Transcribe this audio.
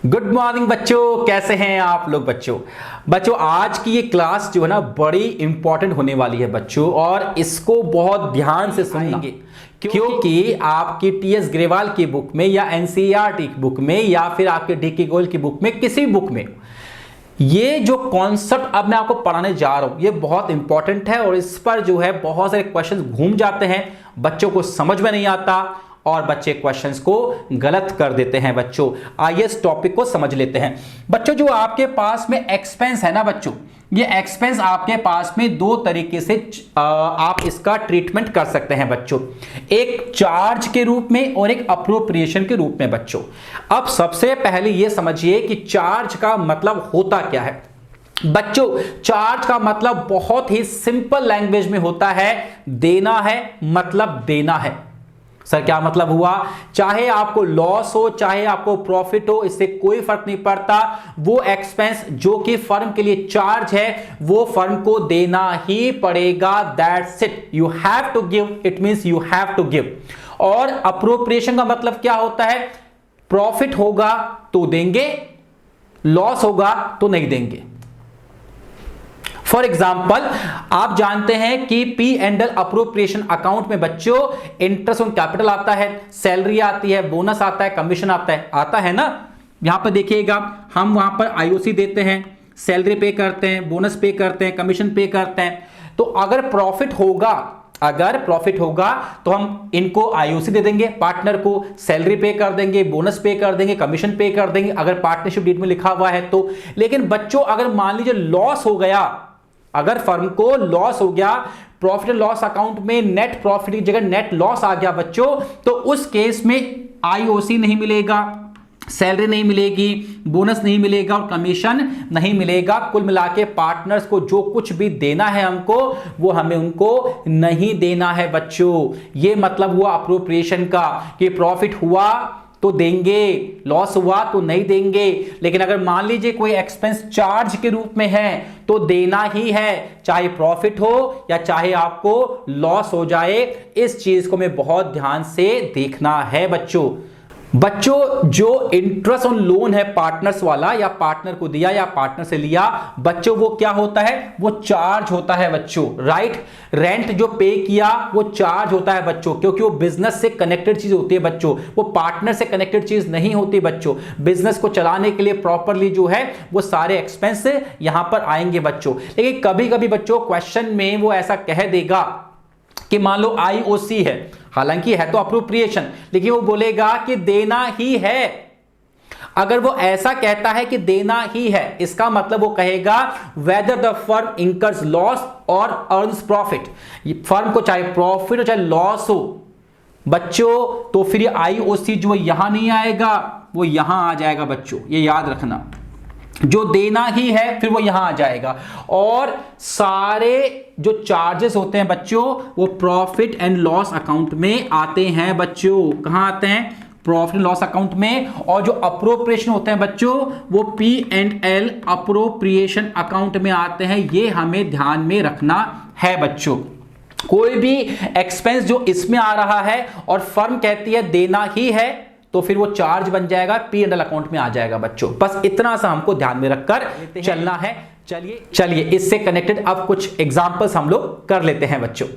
Good morning बच्चों, कैसे हैं आप लोग। बच्चों आज की ये क्लास जो है ना बड़ी इंपॉर्टेंट होने वाली है बच्चों, और इसको बहुत ध्यान से सुनेंगे क्योंकि आपकी टीएस ग्रेवाल की बुक में या एनसीईआरटी की बुक में या फिर आपके डीके गोयल की बुक में, किसी बुक में ये जो कॉन्सेप्ट अब मैं आपको पढ़ाने जा रहा हूं ये बहुत इंपॉर्टेंट है। और इस पर जो है बहुत सारे क्वेश्चंस घूम जाते हैं, बच्चों को समझ में नहीं आता और बच्चे क्वेश्चंस को गलत कर देते हैं। बच्चों आइए इस टॉपिक को समझ लेते हैं। बच्चों जो आपके पास में एक्सपेंस है ना बच्चों, ये एक्सपेंस आपके पास में दो तरीके से आप इसका ट्रीटमेंट कर सकते हैं बच्चों, एक चार्ज के रूप में और एक अप्रोप्रिएशन के रूप में। बच्चों अब सबसे पहले ये समझिए कि चार्ज का मतलब होता क्या है। बच्चों चार्ज का मतलब बहुत ही सिंपल लैंग्वेज में होता है, देना है, मतलब देना है। सर क्या मतलब हुआ? चाहे आपको लॉस हो चाहे आपको प्रॉफिट हो, इससे कोई फर्क नहीं पड़ता। वो एक्सपेंस जो कि फर्म के लिए चार्ज है वो फर्म को देना ही पड़ेगा। That's it, you have to give, it means you have to give. और अप्रोप्रिएशन का मतलब क्या होता है? प्रॉफिट होगा तो देंगे, लॉस होगा तो नहीं देंगे। फॉर एग्जाम्पल आप जानते हैं कि P and L appropriation account में बच्चों इंटरेस्ट ऑन कैपिटल आता है, सैलरी आती है, बोनस आता है, कमीशन आता है ना। यहां पर देखिएगा हम वहां पर आईओसी देते हैं, सैलरी पे करते हैं, बोनस पे करते हैं, कमीशन पे करते हैं। तो अगर प्रॉफिट होगा तो हम इनको आईओसी दे देंगे, पार्टनर को सैलरी पे कर देंगे, बोनस पे कर देंगे, कमीशन पे कर देंगे अगर पार्टनरशिप डीड में लिखा हुआ है तो। लेकिन बच्चों अगर मान लीजिए लॉस हो गया, अगर फर्म को लॉस हो गया, प्रॉफिट एंड लॉस अकाउंट में नेट प्रॉफिट की जगह नेट लॉस आ गया बच्चों, तो उस केस में आईओसी नहीं मिलेगा, सैलरी नहीं मिलेगी, बोनस नहीं मिलेगा और कमीशन नहीं मिलेगा। कुल मिला के पार्टनर्स को जो कुछ भी देना है हमको, वो हमें उनको नहीं देना है बच्चों। ये मतलब हुआ अप्रोप्रिएशन का कि प्रॉफिट हुआ तो देंगे, लॉस हुआ तो नहीं देंगे। लेकिन अगर मान लीजिए कोई एक्सपेंस चार्ज के रूप में है तो देना ही है, चाहे प्रॉफिट हो या चाहे आपको लॉस हो जाए। इस चीज को हमें बहुत ध्यान से देखना है बच्चों। जो इंटरेस्ट ऑन लोन है पार्टनर्स वाला, या पार्टनर को दिया या पार्टनर से लिया बच्चों, वो क्या होता है? वो चार्ज होता है बच्चों, राइट। रेंट जो पे किया वो चार्ज होता है बच्चों, क्योंकि वो बिजनेस से कनेक्टेड चीज होती है बच्चों, वो पार्टनर से कनेक्टेड चीज नहीं होती बच्चों। बिजनेस को चलाने के लिए प्रॉपरली जो है वो सारे एक्सपेंस यहां पर आएंगे बच्चों। लेकिन कभी कभी बच्चों क्वेश्चन में वो ऐसा कह देगा कि मान लो आईओसी है, हालांकि है तो अप्रोप्रिएशन, लेकिन वो बोलेगा कि देना ही है। अगर वो ऐसा कहता है कि देना ही है, इसका मतलब वो कहेगा whether the firm incurs loss और अर्न्स प्रॉफिट। फर्म को चाहे प्रॉफिट हो चाहे लॉस हो बच्चों, तो फिर ये आईओसी जो यहां नहीं आएगा, वो यहां आ जाएगा बच्चों, ये याद रखना। जो देना ही है फिर वो यहां आ जाएगा। और सारे जो चार्जेस होते हैं बच्चों वो प्रॉफिट एंड लॉस अकाउंट में आते हैं बच्चों। कहां आते हैं? प्रॉफिट एंड लॉस अकाउंट में। और जो अप्रोप्रिएशन होते हैं बच्चों वो P and L appropriation account में आते हैं। ये हमें ध्यान में रखना है बच्चों। कोई भी एक्सपेंस जो इसमें आ रहा है और फर्म कहती है देना ही है, तो फिर वो चार्ज बन जाएगा, पी एंड एल अकाउंट में आ जाएगा बच्चों। बस इतना सा हमको ध्यान में रखकर चलना है। चलिए इससे कनेक्टेड अब कुछ एग्जांपल्स हम लोग कर लेते हैं बच्चों।